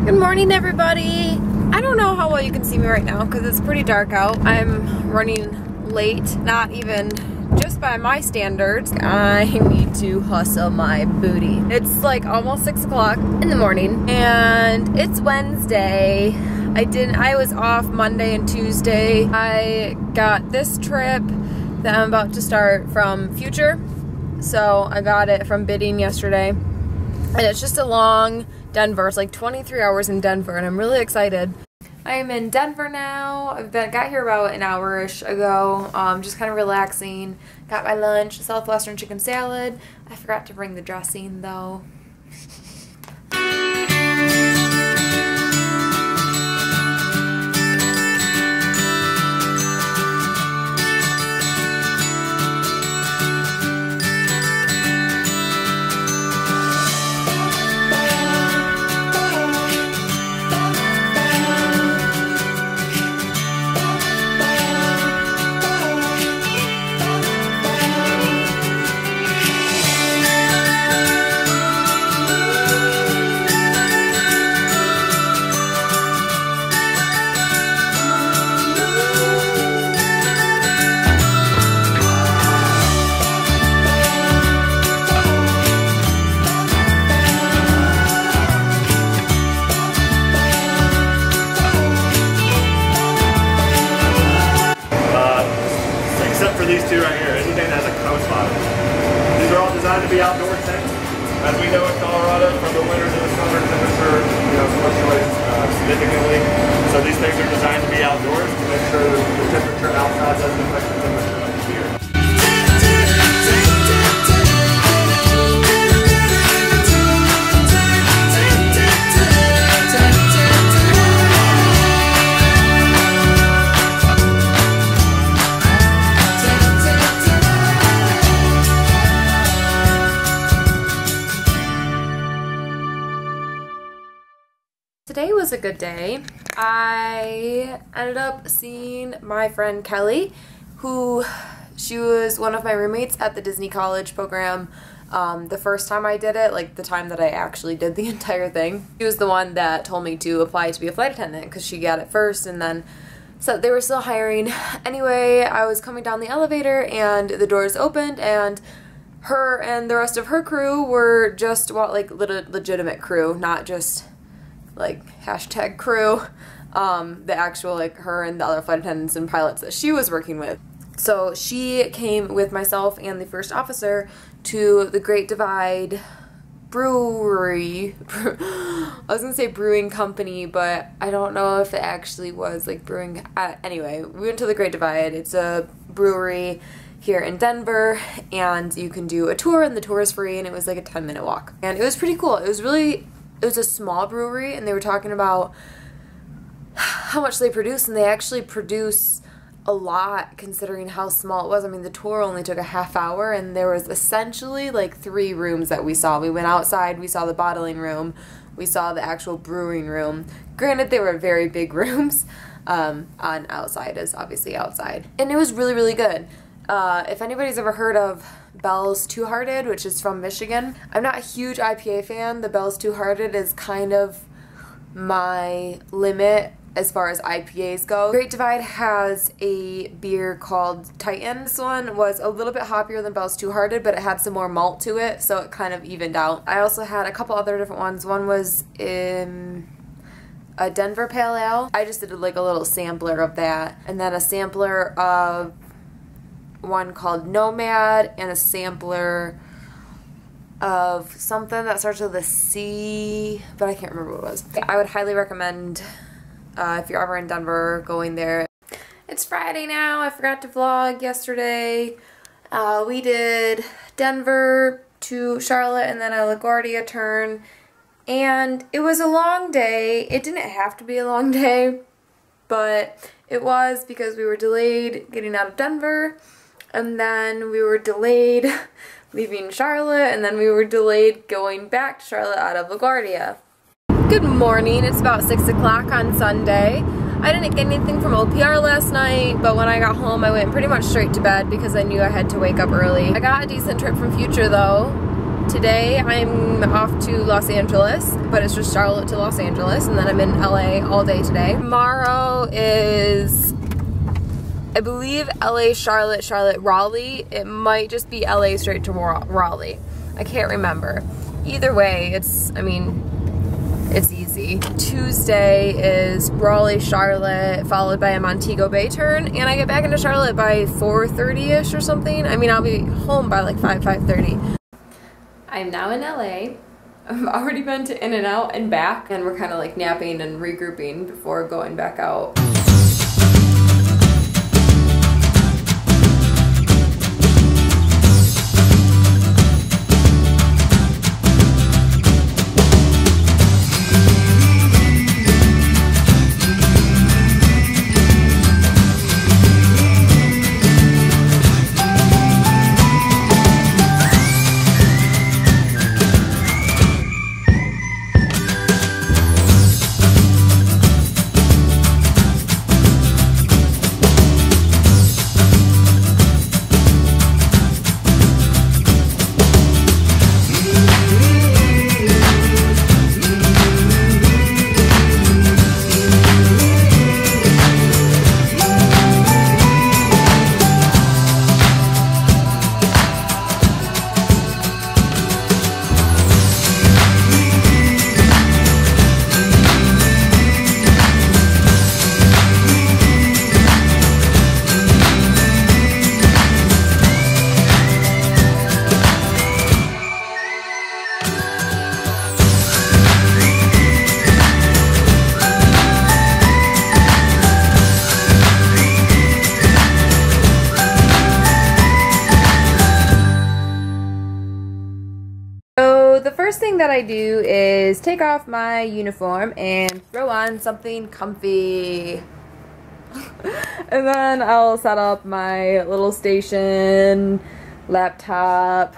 Good morning, everybody. I don't know how well you can see me right now because it's pretty dark out. I'm running late, not even just by my standards. I need to hustle my booty. It's like almost 6 o'clock in the morning and it's Wednesday. I was off Monday and Tuesday. I got this trip that I'm about to start from Future. So I got it from bidding yesterday. And it's just a long Denver. It's like 23 hours in Denver and I'm really excited. I am in Denver now. Got here about an hour-ish ago. Just kind of relaxing. Got my lunch, Southwestern chicken salad. I forgot to bring the dressing though. These two right here, anything that has a coast bottom. These are all designed to be outdoor tents. As we know in Colorado, from the winter to the summer, temperature fluctuates significantly. So these things are designed to be outdoors to make sure the temperature outside doesn't affect the temperature up here. Today was a good day. I ended up seeing my friend Kelly, she was one of my roommates at the Disney College program the first time I did it, like the time that I actually did the entire thing. She was the one that told me to apply to be a flight attendant because she got it first and then so they were still hiring. Anyway, I was coming down the elevator and the doors opened and her and the rest of her crew were just like legitimate crew, not just like hashtag crew, the actual like her and the other flight attendants and pilots that she was working with. So she came with myself and the first officer to the Great Divide Brewery. I was gonna say brewing company, but I don't know if it actually was like brewing. Anyway, we went to the Great Divide. It's a brewery here in Denver and you can do a tour and the tour is free and it was like a 10-minute walk. And it was pretty cool. It was a small brewery and they were talking about how much they produce and they actually produce a lot considering how small it was. I mean, the tour only took a half hour and there was essentially like 3 rooms that we saw. We went outside, we saw the bottling room, we saw the actual brewing room. Granted, they were very big rooms. On outside is obviously outside. And it was really, really good. If anybody's ever heard of Bell's Two Hearted, which is from Michigan, I'm not a huge IPA fan. The Bell's Two Hearted is kind of my limit as far as IPAs go. Great Divide has a beer called Titan. This one was a little bit hoppier than Bell's Two Hearted, but it had some more malt to it, so it kind of evened out. I also had a couple other different ones. One was in a Denver Pale Ale. I just did like a little sampler of that, and then a sampler of one called Nomad and a sampler of something that starts with a C, but I can't remember what it was. I would highly recommend if you're ever in Denver going there. It's Friday now. I forgot to vlog yesterday. We did Denver to Charlotte and then a LaGuardia turn and it was a long day. It didn't have to be a long day, but it was because we were delayed getting out of Denver. And then we were delayed leaving Charlotte, and then we were delayed going back to Charlotte out of LaGuardia. Good morning, it's about 6 o'clock on Sunday. I didn't get anything from OPR last night, but when I got home I went pretty much straight to bed because I knew I had to wake up early. I got a decent trip from Future though. Today I'm off to Los Angeles, but it's just Charlotte to Los Angeles, and then I'm in LA all day today. Tomorrow is, I believe, LA, Charlotte, Charlotte, Raleigh. It might just be LA straight to Raleigh. I can't remember. Either way, it's easy. Tuesday is Raleigh, Charlotte, followed by a Montego Bay turn, and I get back into Charlotte by 4:30ish or something. I mean, I'll be home by like 5:30. I'm now in LA. I've already been to In-N-Out and back, and we're kind of like napping and regrouping before going back out. The first thing that I do is take off my uniform and throw on something comfy. And then I'll set up my little station, laptop,